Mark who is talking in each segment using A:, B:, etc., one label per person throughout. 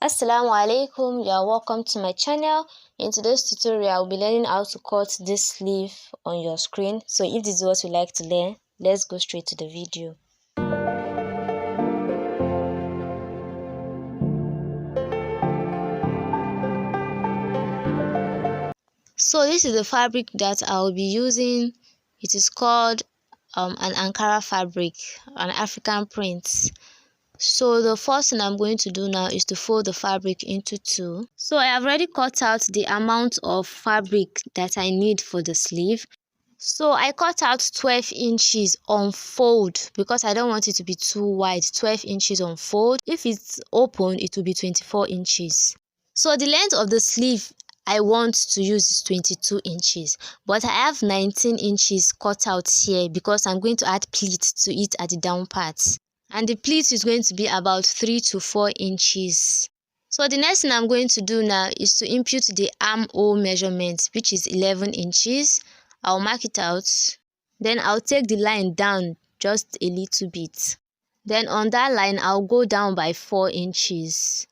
A: Assalamu alaikum, you are welcome to my channel. In today's tutorial, I'll be learning how to cut this sleeve on your screen. So if this is what you like to learn, let's go straight to the video. So this is the fabric that I'll be using. It is called an Ankara fabric, an African print. So the first thing I'm going to do now is to fold the fabric into two. So I have already cut out the amount of fabric that I need for the sleeve. So I cut out 12 inches on fold because I don't want it to be too wide. 12 inches on fold. If it's open, it will be 24 inches. So the length of the sleeve I want to use is 22 inches, but I have 19 inches cut out here because I'm going to add pleats to it at the down part. And the pleat is going to be about 3 to 4 inches. So the next thing I'm going to do now is to impute the armhole measurement, which is 11 inches. I'll mark it out. Then I'll take the line down just a little bit. Then on that line, I'll go down by 4 inches.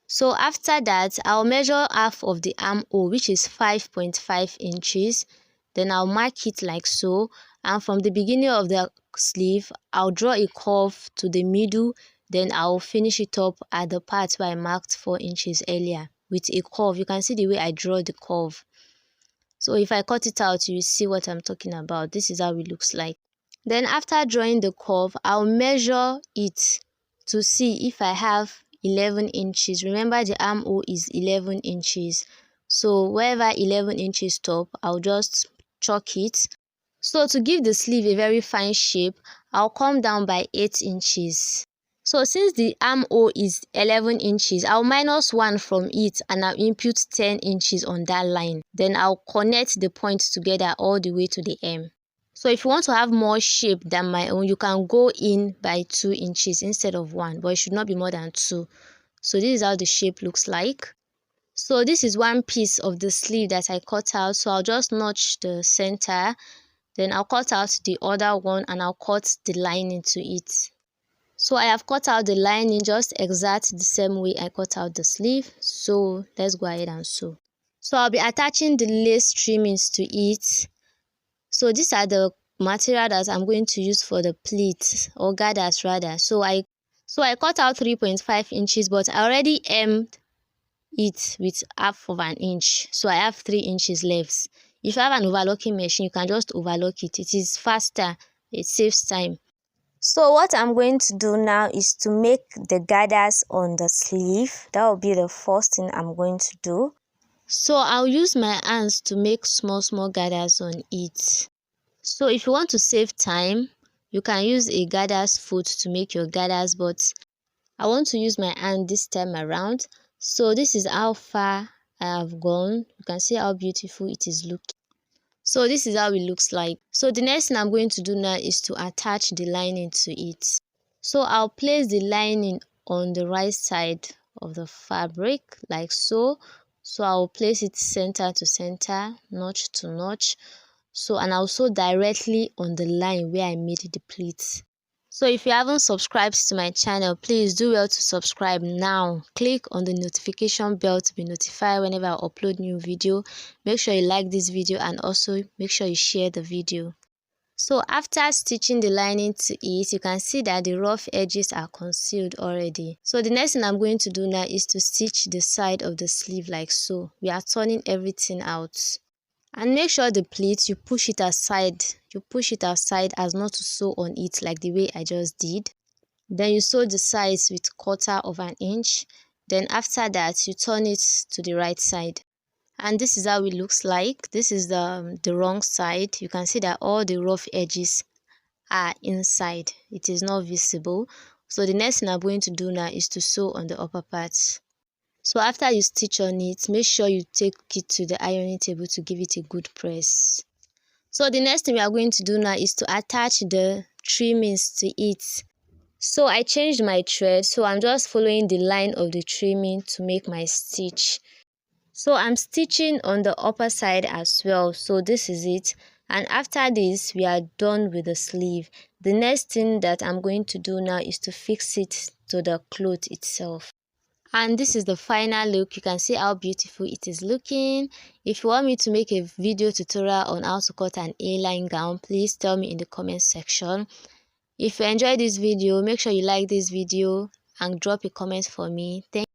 A: So after that, I'll measure half of the armhole, which is 5.5 inches. Then I'll mark it like so. And from the beginning of the sleeve, I'll draw a curve to the middle. Then I'll finish it up at the part where I marked 4 inches earlier with a curve. You can see the way I draw the curve. So if I cut it out, you will see what I'm talking about. This is how it looks like. Then after drawing the curve, I'll measure it to see if I have 11 inches. Remember, the armhole is 11 inches. So wherever 11 inches stop, I'll just chalk it. So to give the sleeve a very fine shape, I'll come down by 8 inches. So since the armhole is 11 inches, I'll minus 1 from it and I'll impute 10 inches on that line. Then I'll connect the points together all the way to the hem. So if you want to have more shape than my own, you can go in by 2 inches instead of 1, but it should not be more than 2. So this is how the shape looks like. So this is one piece of the sleeve that I cut out. So I'll just notch the center. Then I'll cut out the other one and I'll cut the lining to it. So I have cut out the lining just exact the same way I cut out the sleeve. So let's go ahead and sew. So I'll be attaching the lace trimmings to it. So these are the material that I'm going to use for the pleats or gathers rather. So I cut out 3.5 inches, but I already hemmed it with half of an inch. So I have 3 inches left. If you have an overlocking machine, you can just overlock it. It is faster. It saves time. So what I'm going to do now is to make the gathers on the sleeve. That will be the first thing I'm going to do. So I'll use my hands to make small gathers on it. So if you want to save time, you can use a gathers foot to make your gathers, but I want to use my hand this time around. So this is how far I have gone. You can see how beautiful it is looking. So this is how it looks like. So the next thing I'm going to do now is to attach the lining to it. So I'll place the lining on the right side of the fabric like so. So I'll place it center to center, notch to notch. So and I'll sew directly on the line where I made the pleats. So if you haven't subscribed to my channel, please do well to subscribe now. Click on the notification bell to be notified whenever I upload new video. Make sure you like this video and also make sure you share the video. So after stitching the lining to it, you can see that the rough edges are concealed already. So the next thing I'm going to do now is to stitch the side of the sleeve like so. We are turning everything out. And make sure the pleat, you push it aside. You push it aside as not to sew on it like the way I just did. Then you sew the sides with 1/4 of an inch. Then after that, you turn it to the right side. And this is how it looks like. This is the wrong side. You can see that all the rough edges are inside. It is not visible. So the next thing I'm going to do now is to sew on the upper parts. So after you stitch on it, make sure you take it to the ironing table to give it a good press. So the next thing we are going to do now is to attach the trimmings to it. So I changed my thread, so I'm just following the line of the trimming to make my stitch. So I'm stitching on the upper side as well. So this is it. And after this, we are done with the sleeve. The next thing that I'm going to do now is to fix it to the cloth itself. And this is the final look. You can see how beautiful it is looking. If you want me to make a video tutorial on how to cut an A-line gown, please tell me in the comment section. If you enjoyed this video, make sure you like this video and drop a comment for me. Thank